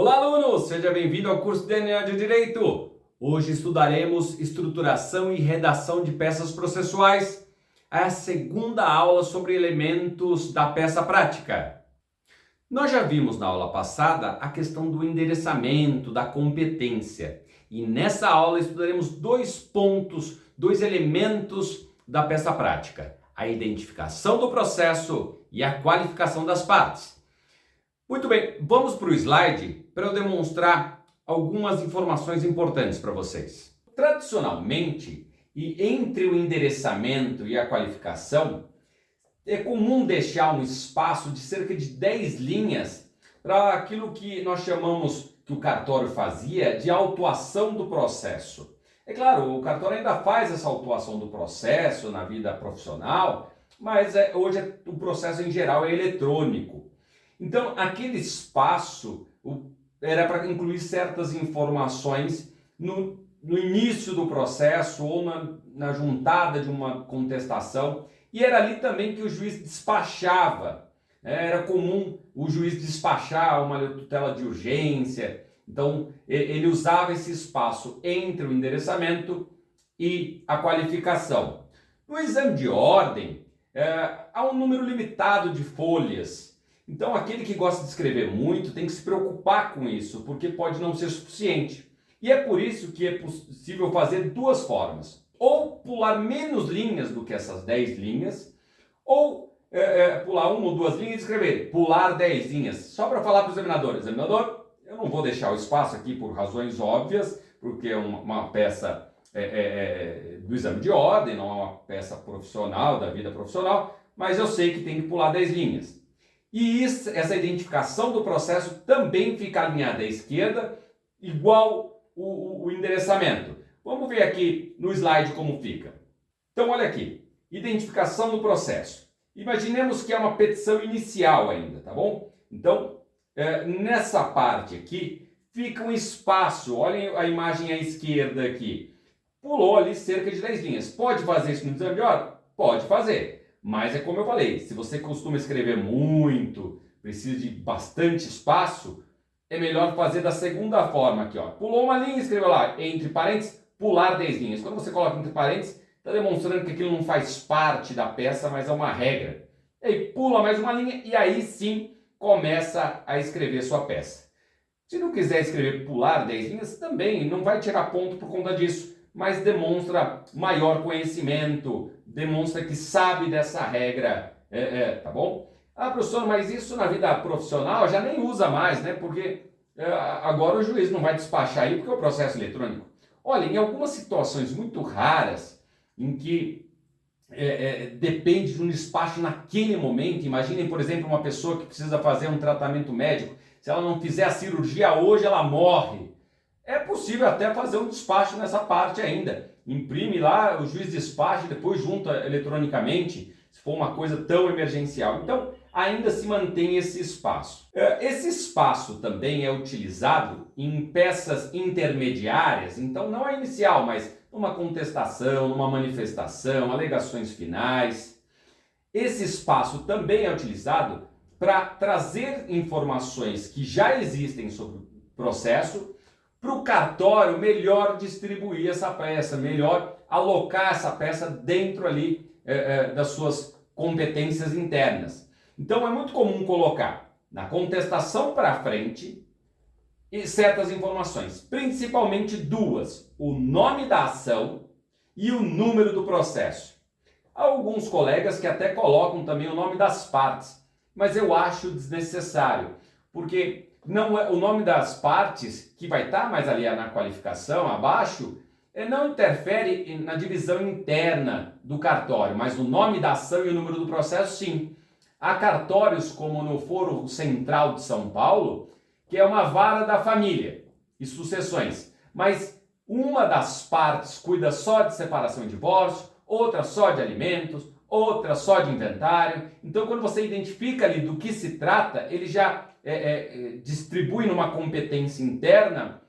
Olá, alunos! Seja bem-vindo ao curso DNA de Direito. Hoje estudaremos estruturação e redação de peças processuais, a segunda aula sobre elementos da peça prática. Nós já vimos na aula passada a questão do endereçamento, da competência. E nessa aula estudaremos dois pontos, dois elementos da peça prática: a identificação do processo e a qualificação das partes. Muito bem, vamos para o slide para eu demonstrar algumas informações importantes para vocês. Tradicionalmente, e entre o endereçamento e a qualificação, é comum deixar um espaço de cerca de 10 linhas para aquilo que nós chamamos, que o cartório fazia, de autuação do processo. É claro, o cartório ainda faz essa autuação do processo na vida profissional, mas hoje o processo em geral é eletrônico. Então, aquele espaço era para incluir certas informações no início do processo ou na juntada de uma contestação, e era ali também que o juiz despachava. Era comum o juiz despachar uma tutela de urgência, então ele usava esse espaço entre o endereçamento e a qualificação. No exame de ordem, há um número limitado de folhas. Então, aquele que gosta de escrever muito tem que se preocupar com isso, porque pode não ser suficiente. E é por isso que é possível fazer duas formas: ou pular menos linhas do que essas 10 linhas, ou pular uma ou duas linhas e escrever pular 10 linhas, só para falar para o examinador: examinador, eu não vou deixar o espaço aqui por razões óbvias, porque é uma peça do exame de ordem, não é uma peça profissional, da vida profissional, mas eu sei que tem que pular 10 linhas. E essa identificação do processo também fica alinhada à esquerda, igual o endereçamento. Vamos ver aqui no slide como fica. Então, olha aqui, identificação do processo. Imaginemos que é uma petição inicial ainda, tá bom? Então, nessa parte aqui, fica um espaço. Olhem a imagem à esquerda aqui. Pulou ali cerca de 10 linhas. Pode fazer isso no exame de ordem? Pode fazer. Mas é como eu falei, se você costuma escrever muito, precisa de bastante espaço, é melhor fazer da segunda forma aqui, ó. Pulou uma linha, escreveu lá, entre parênteses, pular 10 linhas. Quando você coloca entre parênteses, está demonstrando que aquilo não faz parte da peça, mas é uma regra. E aí pula mais uma linha e aí sim começa a escrever sua peça. Se não quiser escrever pular 10 linhas, também não vai tirar ponto por conta disso, mas demonstra maior conhecimento, demonstra que sabe dessa regra, tá bom? Ah, professor, mas isso na vida profissional já nem usa mais, né? Porque agora o juiz não vai despachar aí porque é o processo eletrônico. Olha, em algumas situações muito raras, em que depende de um despacho naquele momento, imaginem, por exemplo, uma pessoa que precisa fazer um tratamento médico, se ela não fizer a cirurgia hoje, ela morre. É possível até fazer um despacho nessa parte ainda. Imprime lá, o juiz despacha e depois junta eletronicamente, se for uma coisa tão emergencial. Então, ainda se mantém esse espaço. Esse espaço também é utilizado em peças intermediárias, então não a inicial, mas numa contestação, numa manifestação, alegações finais. Esse espaço também é utilizado para trazer informações que já existem sobre o processo, para o cartório melhor distribuir essa peça, melhor alocar essa peça dentro ali das suas competências internas. Então é muito comum colocar na contestação para frente certas informações, principalmente duas: o nome da ação e o número do processo. Há alguns colegas que até colocam também o nome das partes, mas eu acho desnecessário, porque não é o nome das partes que vai estar mais ali na qualificação abaixo, não interfere na divisão interna do cartório, mas o nome da ação e o número do processo sim. Há cartórios como no Foro Central de São Paulo, que é uma vara da família e sucessões, mas uma das partes cuida só de separação e divórcio, outra só de alimentos, outra só de inventário. Então, quando você identifica ali do que se trata, ele já distribui numa competência interna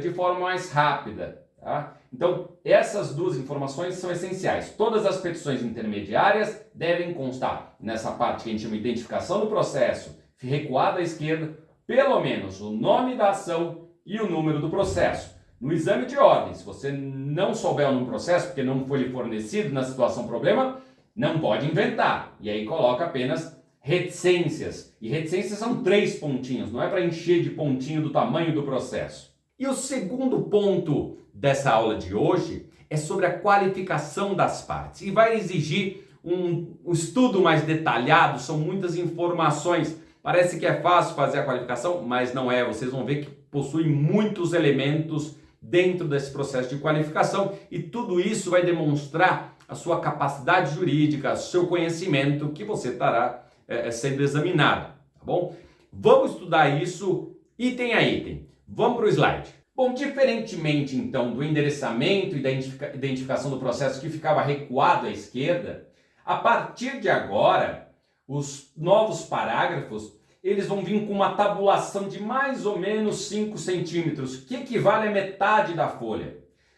de forma mais rápida. Tá? Então, essas duas informações são essenciais. Todas as petições intermediárias devem constar nessa parte que a gente chama de identificação do processo, recuada à esquerda, pelo menos o nome da ação e o número do processo. No exame de ordem, se você não souber o nome do processo, porque não foi lhe fornecido na situação problema, não pode inventar. E aí coloca apenas reticências. E reticências são 3 pontinhos, não é para encher de pontinho do tamanho do processo. E o segundo ponto dessa aula de hoje é sobre a qualificação das partes. E vai exigir um estudo mais detalhado, são muitas informações. Parece que é fácil fazer a qualificação, mas não é. Vocês vão ver que possui muitos elementos dentro desse processo de qualificação e tudo isso vai demonstrar a sua capacidade jurídica, o seu conhecimento que você estará sendo examinado, tá bom? Vamos estudar isso item a item. Vamos para o slide. Bom, diferentemente então do endereçamento e da identificação do processo que ficava recuado à esquerda, a partir de agora, os novos parágrafos eles vão vir com uma tabulação de mais ou menos 5 centímetros, que equivale a metade da folha.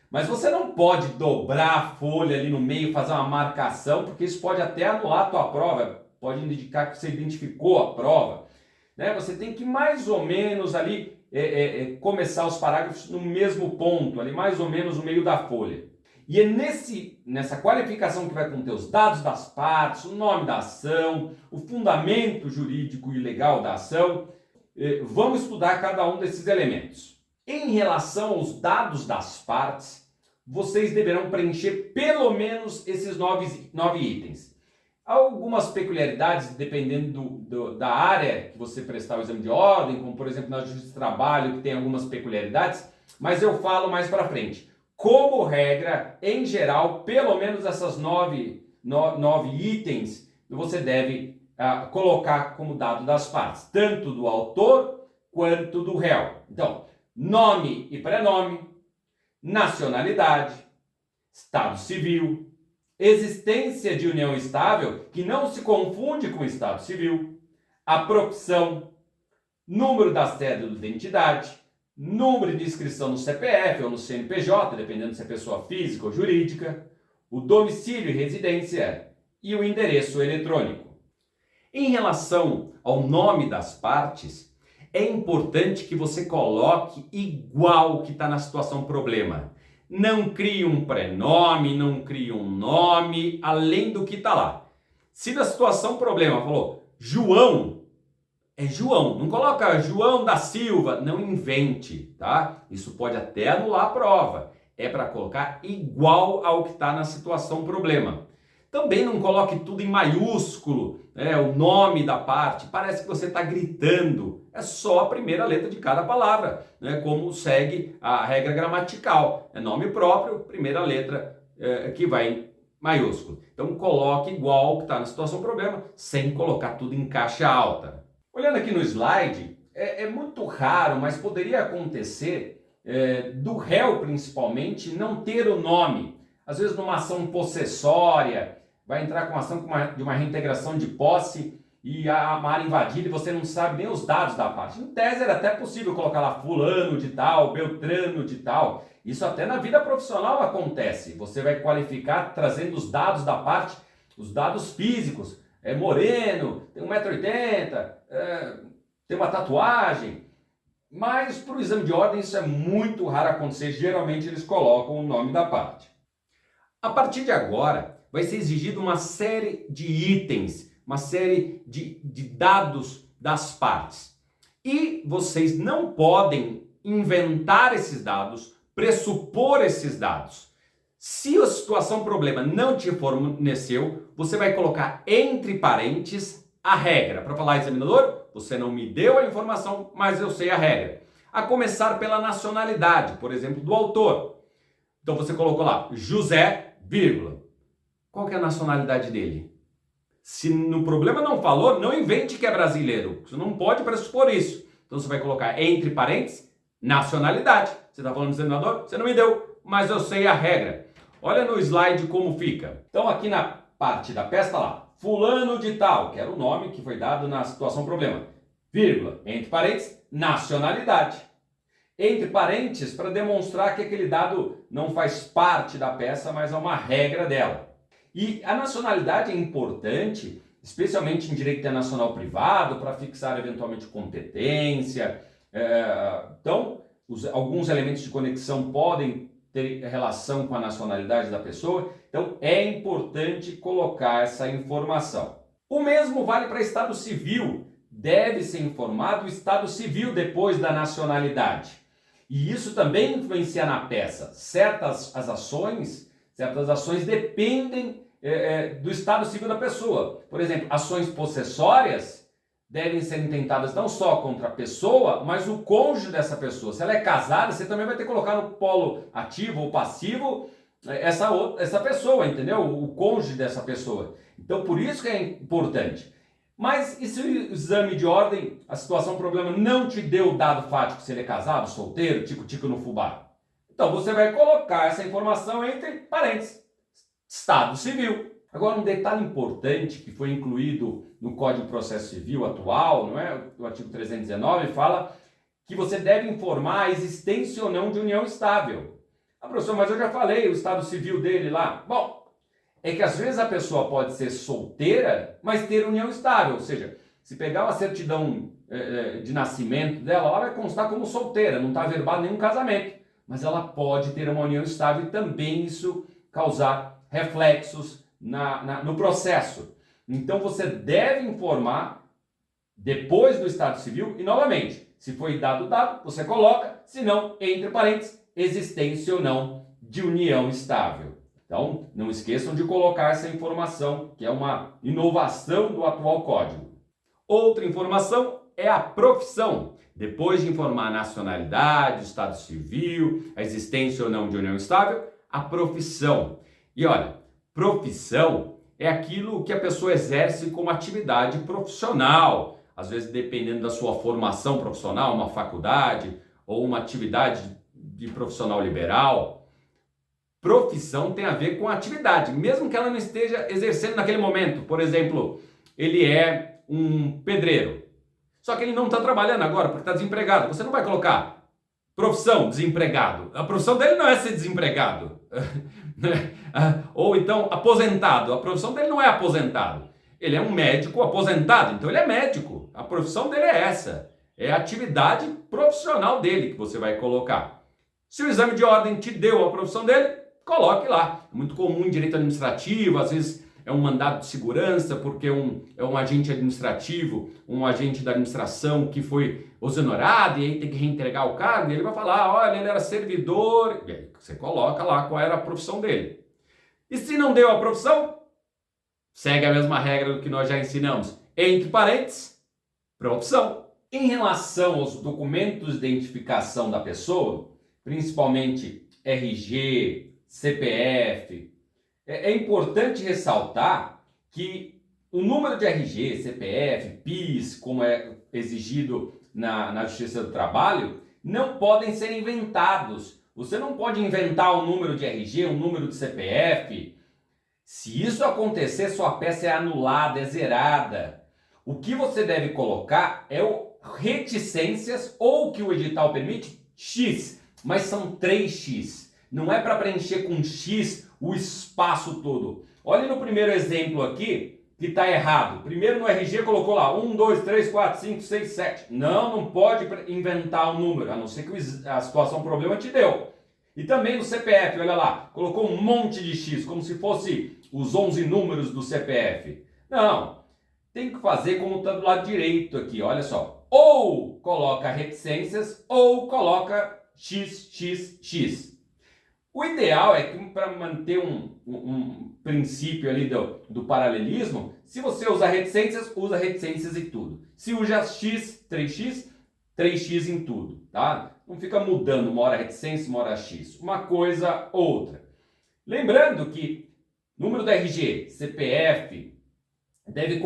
Mas você não pode dobrar a folha ali no meio, fazer uma marcação, porque isso pode até anular a tua prova, pode indicar que você identificou a prova. Né? Você tem que mais ou menos ali começar os parágrafos no mesmo ponto, ali mais ou menos no meio da folha. E é nessa qualificação que vai conter os dados das partes, o nome da ação, o fundamento jurídico e legal da ação. Vamos estudar cada um desses elementos. Em relação aos dados das partes, vocês deverão preencher pelo menos esses 9 itens. Há algumas peculiaridades dependendo da área que você prestar o exame de ordem, como por exemplo na Justiça do Trabalho, que tem algumas peculiaridades, mas eu falo mais para frente. Como regra, em geral, pelo menos essas 9 itens você deve colocar como dado das partes, tanto do autor quanto do réu. Então, nome e prenome, nacionalidade, estado civil, existência de união estável, que não se confunde com estado civil, a profissão, número da cédula de identidade, número de inscrição no CPF ou no CNPJ, dependendo se é pessoa física ou jurídica, o domicílio e residência e o endereço eletrônico. Em relação ao nome das partes, é importante que você coloque igual o que está na situação problema. Não crie um prenome, não crie um nome, além do que está lá. Se na situação problema falou João, é João, não coloca João da Silva, não invente, tá? Isso pode até anular a prova. É para colocar igual ao que está na situação problema. Também não coloque tudo em maiúsculo, o nome da parte, parece que você está gritando. É só a primeira letra de cada palavra, como segue a regra gramatical. É nome próprio, primeira letra que vai em maiúsculo. Então coloque igual ao que está na situação problema, sem colocar tudo em caixa alta. Olhando aqui no slide, é muito raro, mas poderia acontecer do réu principalmente não ter o nome. Às vezes numa ação possessória, vai entrar com uma ação de uma reintegração de posse e a área invadida e você não sabe nem os dados da parte. Em tese era até possível colocar lá fulano de tal, beltrano de tal. Isso até na vida profissional acontece. Você vai qualificar trazendo os dados da parte, os dados físicos. É moreno, tem 1,80 m, tem uma tatuagem. Mas para o exame de ordem isso é muito raro acontecer. Geralmente eles colocam o nome da parte. A partir de agora vai ser exigido uma série de itens, uma série de dados das partes. E vocês não podem inventar esses dados, pressupor esses dados. Se a situação problema não te forneceu, você vai colocar entre parênteses a regra. Para falar, examinador, você não me deu a informação, mas eu sei a regra. A começar pela nacionalidade, por exemplo, do autor. Então você colocou lá, José, vírgula. Qual que é a nacionalidade dele? Se no problema não falou, não invente que é brasileiro. Você não pode pressupor isso. Então você vai colocar entre parênteses, nacionalidade. Você está falando do examinador? Você não me deu, mas eu sei a regra. Olha no slide como fica. Então aqui na parte da peça está lá, fulano de tal, que era o nome que foi dado na situação problema, vírgula, entre parênteses, nacionalidade. Entre parênteses para demonstrar que aquele dado não faz parte da peça, mas é uma regra dela. E a nacionalidade é importante especialmente em direito internacional privado, para fixar eventualmente competência. Então, alguns elementos de conexão podem ter relação com a nacionalidade da pessoa, então é importante colocar essa informação. O mesmo vale para Estado Civil, deve ser informado o Estado Civil depois da nacionalidade. E isso também influencia na peça. Certas ações dependem do Estado Civil da pessoa. Por exemplo, ações possessórias devem ser intentadas não só contra a pessoa, mas o cônjuge dessa pessoa. Se ela é casada, você também vai ter que colocar no polo ativo ou passivo essa pessoa, entendeu? O cônjuge dessa pessoa. Então, por isso que é importante. Mas e se o exame de ordem, a situação, o problema, não te deu o dado fático, se ele é casado, solteiro, tico-tico no fubá? Então, você vai colocar essa informação entre parênteses. Estado Civil. Agora, um detalhe importante que foi incluído no Código de Processo Civil atual, não é? O artigo 319 fala que você deve informar a existência ou não de união estável. Ah, professor, mas eu já falei o Estado Civil dele lá. Bom, é que às vezes a pessoa pode ser solteira, mas ter união estável. Ou seja, se pegar uma certidão de nascimento dela, ela vai constar como solteira, não está averbado nenhum casamento. Mas ela pode ter uma união estável e também isso causar reflexos no processo. Então você deve informar depois do Estado Civil e, novamente, se foi dado o dado, você coloca, se não, entre parênteses, existência ou não de união estável. Então, não esqueçam de colocar essa informação, que é uma inovação do atual código. Outra informação é a profissão. Depois de informar a nacionalidade, o Estado Civil, a existência ou não de união estável, a profissão. E olha, profissão é aquilo que a pessoa exerce como atividade profissional. Às vezes, dependendo da sua formação profissional, uma faculdade ou uma atividade de profissional liberal. Profissão tem a ver com atividade, mesmo que ela não esteja exercendo naquele momento. Por exemplo, ele é um pedreiro, só que ele não está trabalhando agora porque está desempregado. Você não vai colocar profissão desempregado. A profissão dele não é ser desempregado. Ou então aposentado. A profissão dele não é aposentado. Ele é um médico aposentado, então ele é médico. A profissão dele é essa. É a atividade profissional dele que você vai colocar. Se o exame de ordem te deu a profissão dele, coloque lá. É muito comum em direito administrativo, às vezes é um mandado de segurança, porque é um agente administrativo, um agente da administração que foi exonerado e aí tem que reentregar o cargo, e ele vai falar, olha, ele era servidor, e aí você coloca lá qual era a profissão dele. E se não deu a profissão, segue a mesma regra do que nós já ensinamos. Entre parênteses, profissão. Em relação aos documentos de identificação da pessoa, principalmente RG, CPF, é importante ressaltar que o número de RG, CPF, PIS, como é exigido na Justiça do Trabalho, não podem ser inventados. Você não pode inventar um número de RG, um número de CPF. Se isso acontecer, sua peça é anulada, é zerada. O que você deve colocar é o reticências ou que o edital permite, X, mas são 3X. Não é para preencher com X o espaço todo. Olha no primeiro exemplo aqui, que está errado. Primeiro no RG colocou lá 1, 2, 3, 4, 5, 6, 7. Não pode inventar um número, a não ser que a situação, o problema te deu. E também no CPF, olha lá, colocou um monte de X, como se fosse os 11 números do CPF. Não, tem que fazer como está do lado direito aqui, olha só. Ou coloca reticências ou coloca XXX. O ideal é que, para manter um princípio ali do paralelismo, se você usa reticências em tudo. Se usa X, 3X, 3X em tudo, tá? Não fica mudando uma hora reticência, uma hora X. Uma coisa, outra. Lembrando que número da RG, CPF, deve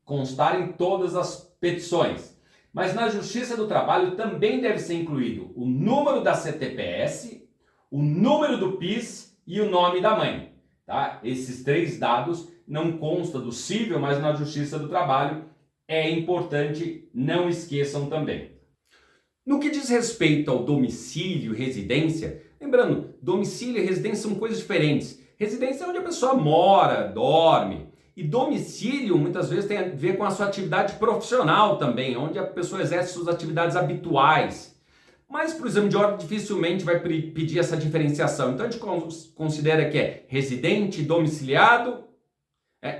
constar em todas as petições. Mas na Justiça do Trabalho também deve ser incluído o número da CTPS, o número do PIS e o nome da mãe. Tá? Esses 3 dados não constam do cível, mas na Justiça do Trabalho é importante, não esqueçam também. No que diz respeito ao domicílio e residência, lembrando, domicílio e residência são coisas diferentes. Residência é onde a pessoa mora, dorme. E domicílio muitas vezes tem a ver com a sua atividade profissional também, onde a pessoa exerce suas atividades habituais. Mas para o exame de ordem dificilmente vai pedir essa diferenciação. Então a gente considera que é residente domiciliado,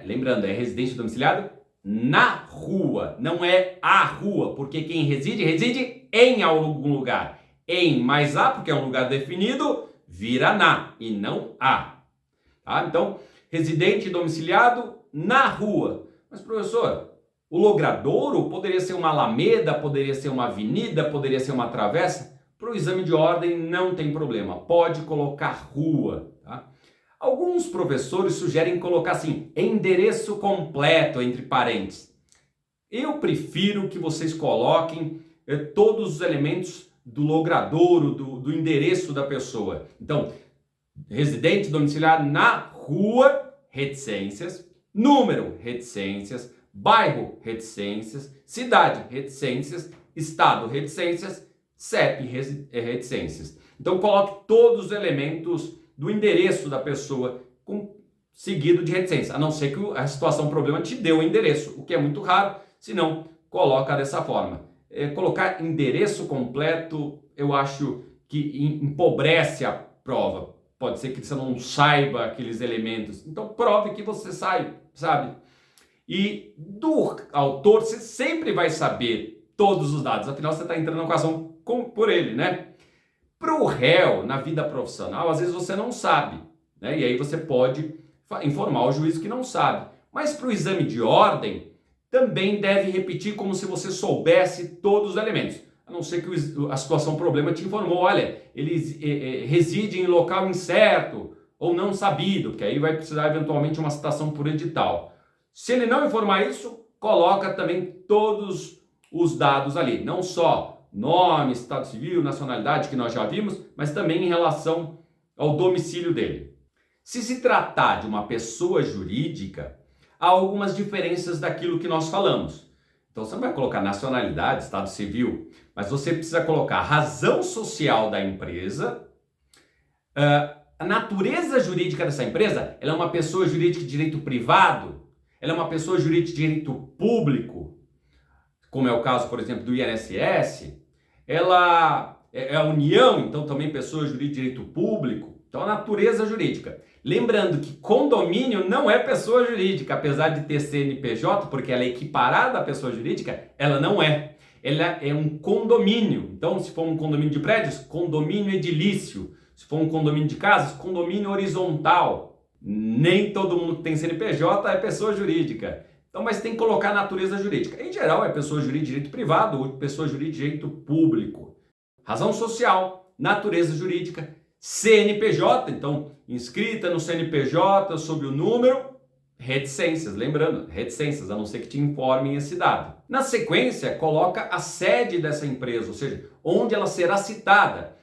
lembrando, é residente domiciliado na rua, não é a rua, porque quem reside em algum lugar. Em mais a, porque é um lugar definido, vira na e não a. Tá? Então, residente domiciliado na rua. Mas, professor, o logradouro poderia ser uma alameda, poderia ser uma avenida, poderia ser uma travessa. Para o exame de ordem não tem problema, pode colocar rua. Tá? Alguns professores sugerem colocar assim, endereço completo entre parênteses. Eu prefiro que vocês coloquem todos os elementos do logradouro, do endereço da pessoa. Então, residente domiciliar na rua, reticências, número, reticências, bairro, reticências, cidade, reticências, estado, reticências, CEP, reticências. Então coloque todos os elementos do endereço da pessoa seguido de reticência, a não ser que a situação problema te dê o endereço, o que é muito raro, se não, coloca dessa forma. Colocar endereço completo, eu acho que empobrece a prova. Pode ser que você não saiba aqueles elementos. Então, prove que você sabe. E do autor, você sempre vai saber todos os dados. Afinal, você está entrando na equação por ele, né? Para o réu, na vida profissional, às vezes você não sabe, né? E aí você pode informar o juiz que não sabe. Mas para o exame de ordem, também deve repetir como se você soubesse todos os elementos. A não ser que a situação problema te informou, olha, ele reside em local incerto ou não sabido, porque aí vai precisar eventualmente uma citação por edital. Se ele não informar isso, coloca também todos os dados ali, não só nome, estado civil, nacionalidade, que nós já vimos, mas também em relação ao domicílio dele. Se se tratar de uma pessoa jurídica, há algumas diferenças daquilo que nós falamos. Então você não vai colocar nacionalidade, estado civil, mas você precisa colocar a razão social da empresa, a natureza jurídica dessa empresa, ela é uma pessoa jurídica de direito privado, ela é uma pessoa jurídica de direito público, como é o caso, por exemplo, do INSS, ela é a União, então também pessoa jurídica de direito público, então a natureza jurídica. Lembrando que condomínio não é pessoa jurídica, apesar de ter CNPJ, porque ela é equiparada à pessoa jurídica, ela não é. Ela é um condomínio. Então, se for um condomínio de prédios, condomínio edilício. Se for um condomínio de casas, condomínio horizontal. Nem todo mundo que tem CNPJ é pessoa jurídica. Então, mas tem que colocar a natureza jurídica. Em geral, é pessoa jurídica de direito privado ou pessoa jurídica de direito público. Razão social, natureza jurídica, CNPJ, então inscrita no CNPJ sob o número, reticências, lembrando, reticências, a não ser que te informem esse dado. Na sequência, coloca a sede dessa empresa, ou seja, onde ela será citada,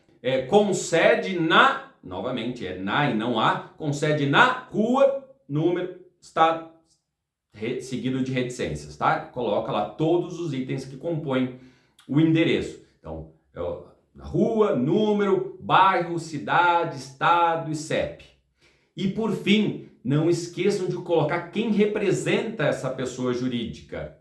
com sede na, novamente, é na e não a, com sede na rua, número, estado, seguido de reticências, tá? Coloca lá todos os itens que compõem o endereço. Então, rua, número, bairro, cidade, estado e CEP. E por fim, não esqueçam de colocar quem representa essa pessoa jurídica.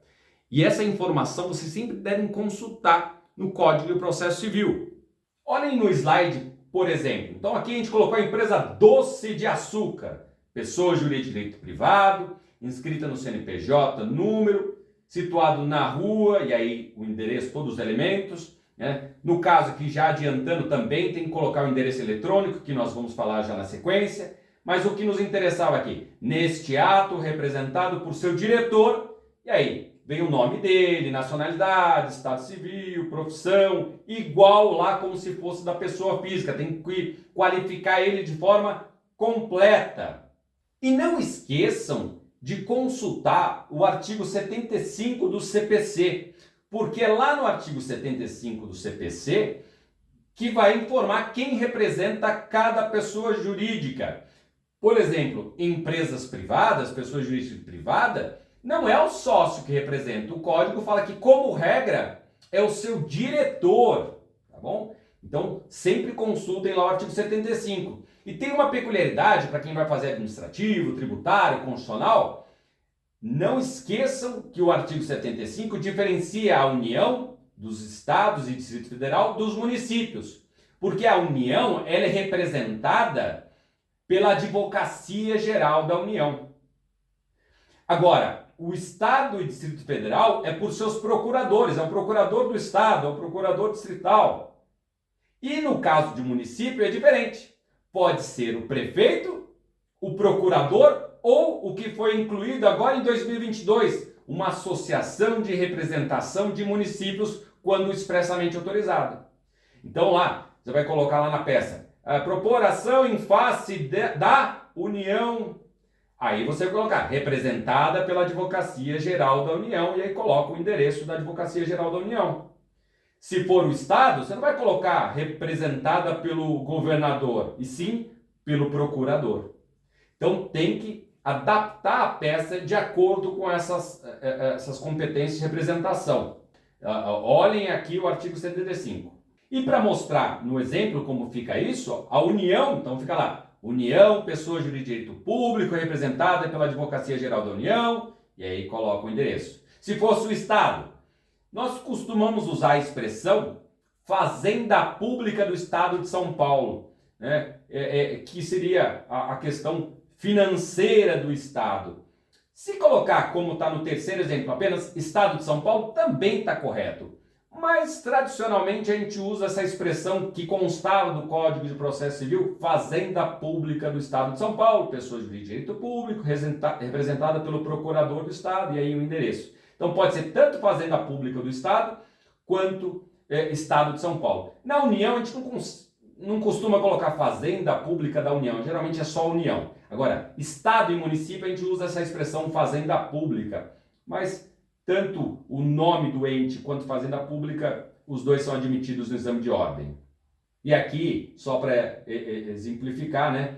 E essa informação vocês sempre devem consultar no Código de Processo Civil. Olhem no slide, por exemplo. Então aqui a gente colocou a empresa Doce de Açúcar. Pessoa jurídica de direito privado, inscrita no CNPJ, número, situado na rua, e aí o endereço, todos os elementos. No caso aqui, já adiantando, também tem que colocar o endereço eletrônico, que nós vamos falar já na sequência. Mas o que nos interessava aqui, neste ato representado por seu diretor, e aí vem o nome dele, nacionalidade, estado civil, profissão, igual lá como se fosse da pessoa física, tem que qualificar ele de forma completa. E não esqueçam de consultar o artigo 75 do CPC, porque é lá no artigo 75 do CPC que vai informar quem representa cada pessoa jurídica. Por exemplo, empresas privadas, pessoa jurídica privada, não é o sócio que representa. O código fala que, como regra, é o seu diretor, tá bom? Então, sempre consultem lá o artigo 75. E tem uma peculiaridade para quem vai fazer administrativo, tributário, constitucional. não esqueçam que o artigo 75 diferencia a União dos estados e Distrito Federal dos municípios, porque a União ela é representada pela Advocacia Geral da União. Agora, o Estado e Distrito Federal é por seus procuradores, é o procurador do Estado, é o procurador distrital. E no caso de município é diferente. Pode ser o prefeito, o procurador ou o que foi incluído agora em 2022, uma associação de representação de municípios quando expressamente autorizado. Então lá, você vai colocar lá na peça, propor ação em face da União. Aí você vai colocar, representada pela Advocacia Geral da União, e aí coloca o endereço da Advocacia Geral da União. Se for o Estado, você não vai colocar representada pelo governador, e sim pelo procurador. Então tem que adaptar a peça de acordo com essas competências de representação. Olhem aqui o artigo 75. E para mostrar no exemplo como fica isso, a União, então fica lá, União, pessoa jurídica de direito público, representada pela Advocacia Geral da União, e aí coloca o endereço. Se fosse o Estado, nós costumamos usar a expressão Fazenda Pública do Estado de São Paulo, né? Que seria a questão financeira do Estado. Se colocar como está no terceiro exemplo apenas Estado de São Paulo, também está correto. Mas tradicionalmente a gente usa essa expressão que constava do Código de Processo Civil, Fazenda Pública do Estado de São Paulo, pessoa de direito público, representada pelo procurador do Estado, e aí o endereço. Então pode ser tanto Fazenda Pública do Estado, quanto Estado de São Paulo. Na União a gente não costuma colocar Fazenda Pública da União, geralmente é só União. Agora, Estado e município a gente usa essa expressão Fazenda Pública, mas tanto o nome do ente quanto Fazenda Pública, os dois são admitidos no exame de ordem. E aqui, só para exemplificar, né,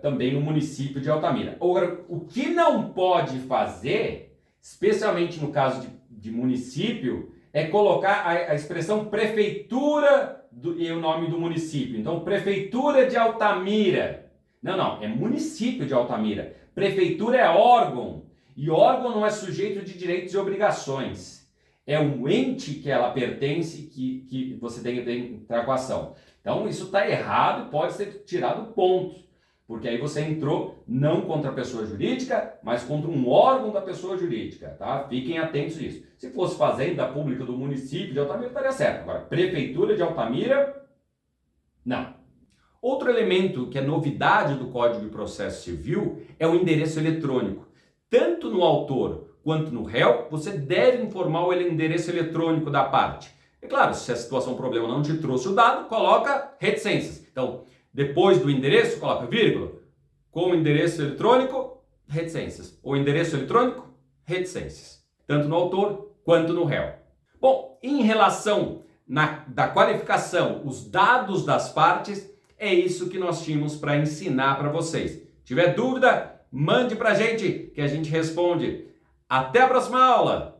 também o município de Altamira. Agora, o que não pode fazer, especialmente no caso de município, é colocar a expressão prefeitura e o nome do município. Então, prefeitura de Altamira. Não, é município de Altamira. Prefeitura é órgão, e órgão não é sujeito de direitos e obrigações. É um ente que ela pertence que você tem que entrar com a ação. Então, isso está errado e pode ser tirado ponto, porque aí você entrou não contra a pessoa jurídica, mas contra um órgão da pessoa jurídica, tá? Fiquem atentos a isso. Se fosse Fazenda Pública do município de Altamira, estaria certo. Agora, Prefeitura de Altamira, não. Outro elemento que é novidade do Código de Processo Civil é o endereço eletrônico. Tanto no autor quanto no réu, você deve informar o endereço eletrônico da parte. É claro, se a situação, problema não te trouxe o dado, coloca reticências. Então, depois do endereço, coloca vírgula, com o endereço eletrônico, reticências. Ou endereço eletrônico, reticências. Tanto no autor quanto no réu. Bom, em relação da qualificação, os dados das partes, é isso que nós tínhamos para ensinar para vocês. Se tiver dúvida, mande para a gente que a gente responde. Até a próxima aula!